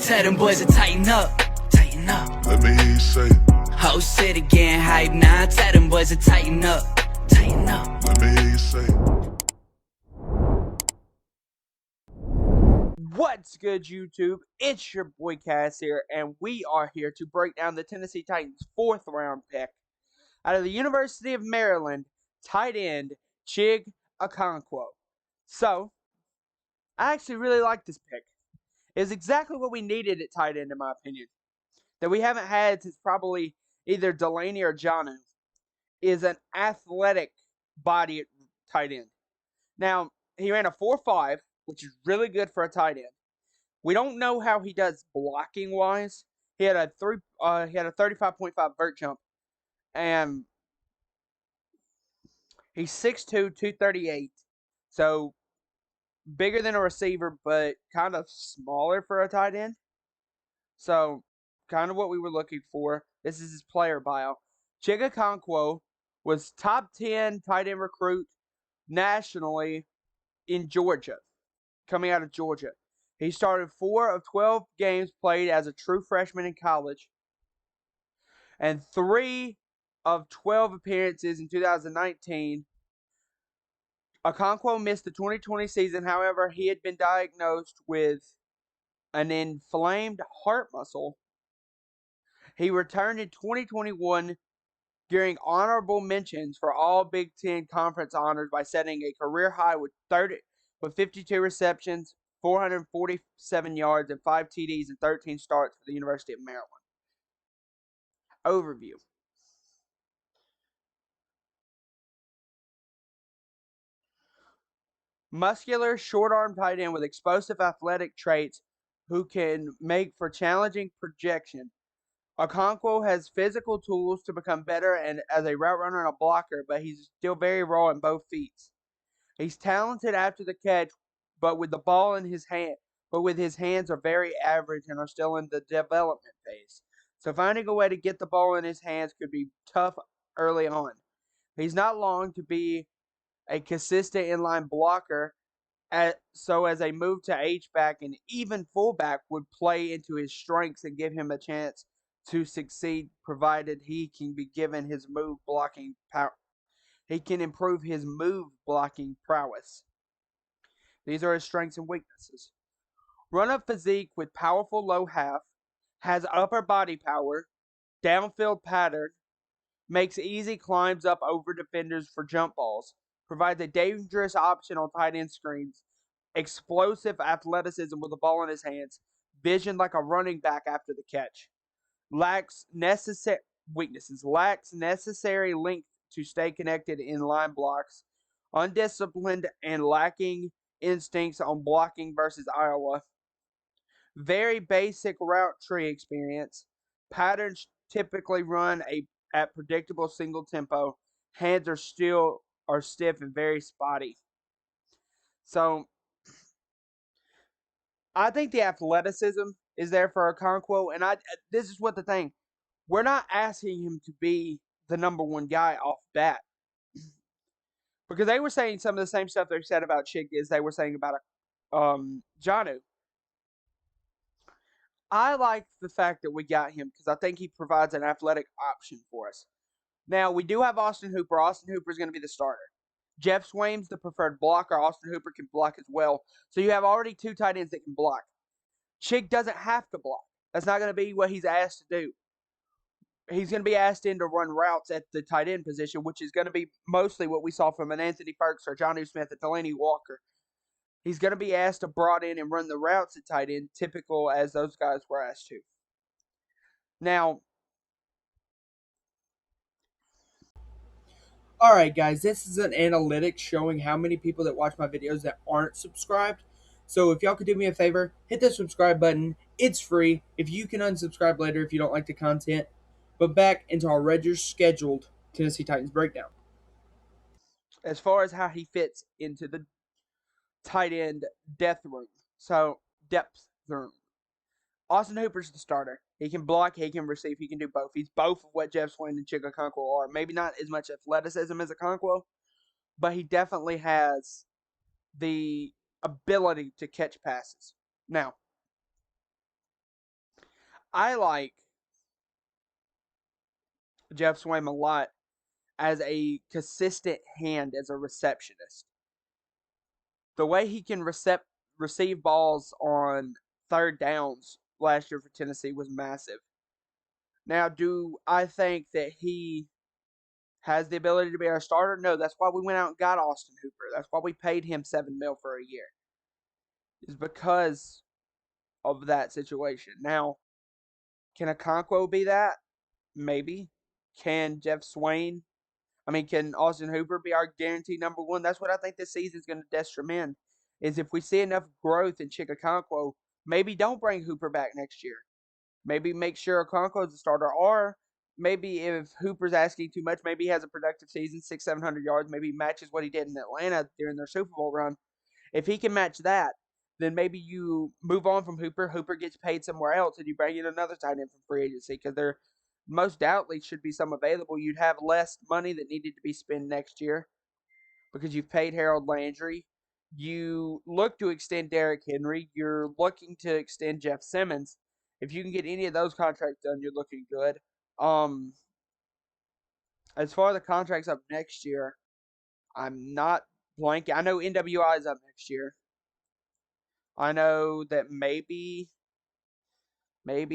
Tell them boys to tighten up, tighten up. Let me hear you say it. Whole city getting hype now. Tell them boys to tighten up, tighten up. Let me hear you say it. What's good, YouTube? It's your boy Cass here, and we are here to break down the Tennessee Titans' 4th round pick out of the University of Maryland, tight end Chig Okonkwo. So, I actually really like this pick. It's exactly what we needed at tight end, in my opinion. That we haven't had since probably either Delaney or Janu is an athletic body at tight end. Now, he ran a 4.5, which is really good for a tight end. We don't know how he does blocking wise. He had a 35.5 vert jump, and he's 6'2", 238. So bigger than a receiver, but kind of smaller for a tight end. So kind of what we were looking for. This is his player bio. Chig Okonkwo was top 10 tight end recruit nationally in Georgia, coming out of Georgia. He started 4 of 12 games played as a true freshman in college, and 3 of 12 appearances in 2019. Okonkwo missed the 2020 season. However, he had been diagnosed with an inflamed heart muscle. He returned in 2021 during honorable mentions for all Big Ten Conference honors by setting a career high with 52 receptions, 447 yards, and 5 TDs and 13 starts for the University of Maryland. Overview. Muscular, short-arm tight end with explosive athletic traits who can make for challenging projection. Okonkwo has physical tools to become better and as a route runner and a blocker, but he's still very raw in both feet. He's talented after the catch, but with the ball in his hand, his hands are very average and are still in the development phase. So finding a way to get the ball in his hands could be tough early on. He's not long to be a consistent inline blocker, so as a move to H-back and even fullback would play into his strengths and give him a chance to succeed, provided he can be given his move blocking power. He can improve his move blocking prowess. These are his strengths and weaknesses. Run-up physique with powerful low half, has upper body power, downfield pattern, makes easy climbs up over defenders for jump balls, provides a dangerous option on tight end screens, explosive athleticism with the ball in his hands, vision like a running back after the catch, lacks necessary length to stay connected in line blocks, undisciplined and lacking instincts on blocking versus Iowa, very basic route tree experience, patterns typically run at predictable single tempo, hands are stiff and very spotty. So I think the athleticism is there for Okonkwo, and this is what the thing. We're not asking him to be the number one guy off bat. Because they were saying some of the same stuff they said about Chig as they were saying about Janu. I like the fact that we got him because I think he provides an athletic option for us. Now, we do have Austin Hooper. Austin Hooper is going to be the starter. Jeff Swaim's the preferred blocker. Austin Hooper can block as well. So you have already 2 tight ends that can block. Chig doesn't have to block. That's not going to be what he's asked to do. He's going to be asked in to run routes at the tight end position, which is going to be mostly what we saw from an Anthony Ferguson or Jonnu Smith and Delaney Walker. He's going to be asked to brought in and run the routes at tight end, typical as those guys were asked to. Now, alright guys, this is an analytics showing how many people that watch my videos that aren't subscribed. So if y'all could do me a favor, hit the subscribe button. It's free. If you can unsubscribe later if you don't like the content. But back into our regular scheduled Tennessee Titans breakdown. As far as how he fits into the tight end depth room. Austin Hooper's the starter. He can block, he can receive, he can do both. He's both of what Jeff Swaim and Chig Okonkwo are. Maybe not as much athleticism as Okonkwo, but he definitely has the ability to catch passes. Now, I like Jeff Swaim a lot as a consistent hand as a receptionist. The way he can receive balls on third downs last year for Tennessee was massive. Now, do I think that he has the ability to be our starter? No, that's why we went out and got Austin Hooper. That's why we paid him $7 million for a year. Is because of that situation. Now, can Okonkwo be that? Maybe. Can Austin Hooper be our guaranteed number one? That's what I think this season's going to destrum in. Is if we see enough growth in Chig Okonkwo, maybe don't bring Hooper back next year. Maybe make sure Okonkwo is a starter. Or maybe if Hooper's asking too much, maybe he has a productive season, 600-700 yards. Maybe he matches what he did in Atlanta during their Super Bowl run. If he can match that, then maybe you move on from Hooper. Hooper gets paid somewhere else, and you bring in another tight end from free agency because there most doubtly should be some available. You'd have less money that needed to be spent next year because you've paid Harold Landry. You look to extend Derrick Henry. You're looking to extend Jeff Simmons. If you can get any of those contracts done, you're looking good. As far as the contracts up next year, I'm not blanking. I know NWI is up next year. I know that maybe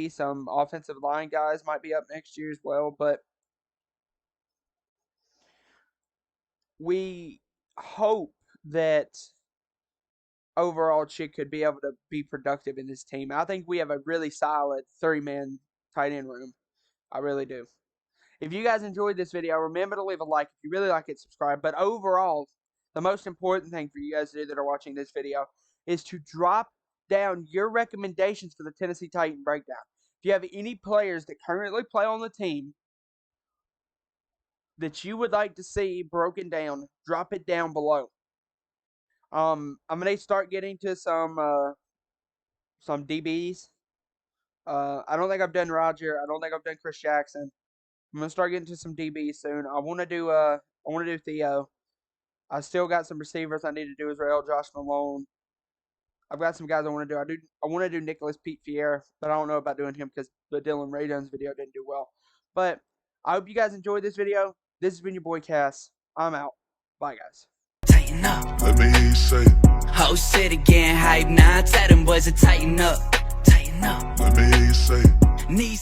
some offensive line guys might be up next year as well, but we hope that overall Chig could be able to be productive in this team. I think we have a really solid 3-man tight end room. I really do. If you guys enjoyed this video, remember to leave a like. If you really like it, subscribe. But overall, the most important thing for you guys to do that are watching this video is to drop down your recommendations for the Tennessee Titan breakdown. If you have any players that currently play on the team that you would like to see broken down, drop it down below. I'm gonna start getting to some DBs. I don't think I've done Roger. I don't think I've done Chris Jackson. I'm gonna start getting to some DBs soon. I want to do Theo. I still got some receivers I need to do as well. Josh Malone. I've got some guys I want to do. I want to do Nicholas Pete Fier, but I don't know about doing him because the Dylan Ray Jones video didn't do well. But I hope you guys enjoyed this video. This has been your boy Cass. I'm out. Bye, guys. Tighten up. Let me hear you say it. Whole city getting hype now. Tell them boys to tighten up. Tighten up. Let me hear you say it. Need